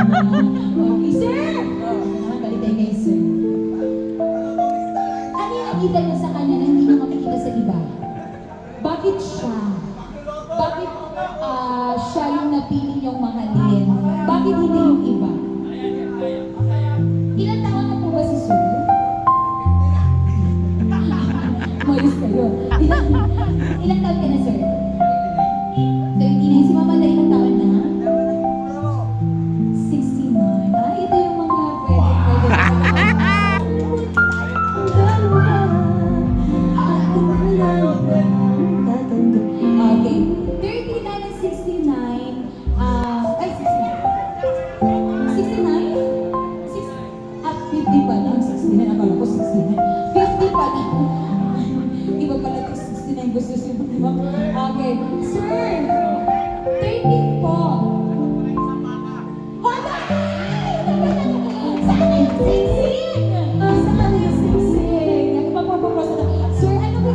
Okay, sir! Nakabalik tayo kay sir. Ano yung nakita niyo sa kanya na hindi niyo makikita sa iba? Bakit siya? Bakit siya yung napili niyong mahalin? Bakit hindi yung iba? Ilan taon na po ba si sir? Mayos kayo. Ilang taon ka na, sir? 39. Si Mama Day, ilang taon na? 69. Ito yung mga okay. 39 and 69. Ay, 69? 50 pa lang. 69. Akala ko 69. 50 pa lang. Iba pala ito 69. Gusto siya, di ba? Okay. Sir! 13 po. Hala! Saan yung sing-sing? Saan yung sing-sing? Sir, ano po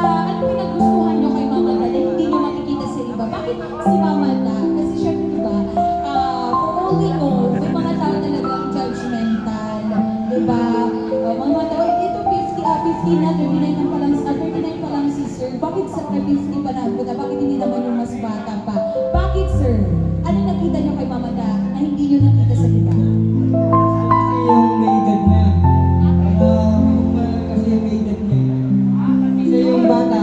ano po nagustuhan nyo kay Mama Da na hindi nyo makikita sa iba? Bakit si Mama Da? Kasi syempre diba, for all we know, may mga tao talagang judgmental. Diba? Mga tao, ito 50 na, 39 pa lang si Sir. Bakit sa 50 pa na? Bakit hindi naman yung mas bata pa? Bakit, Sir? Ano nakita nyo kay Mama Da na hindi nyo nakita sa iba? Yung may edad na. Kasi yung may edad na. Kasi yung bata,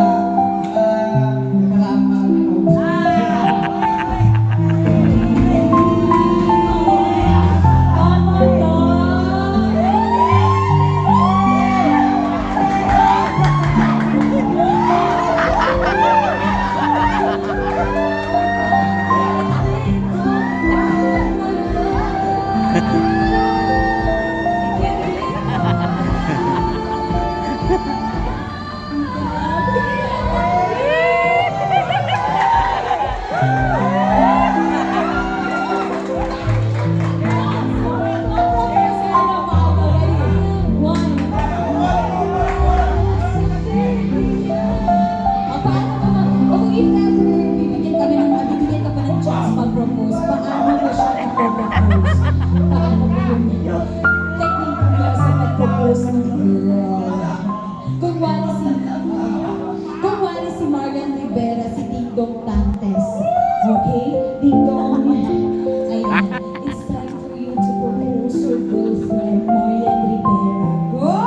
Kung wala si Marian Rivera, si Ding Dong Dantes. Okay? Ding Dong. Ayan. It's time for you to propose your girlfriend, Marian Rivera. Go!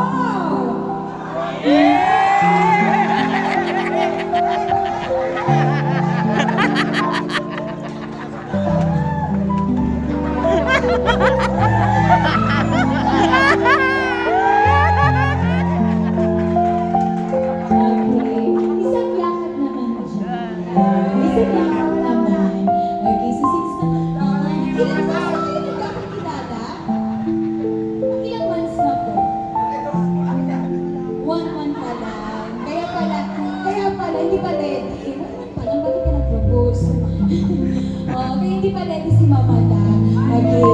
Hindi pa ready. Parang bakit ka nag-propose? Okay, hindi pa ready si Mama Da. Okay.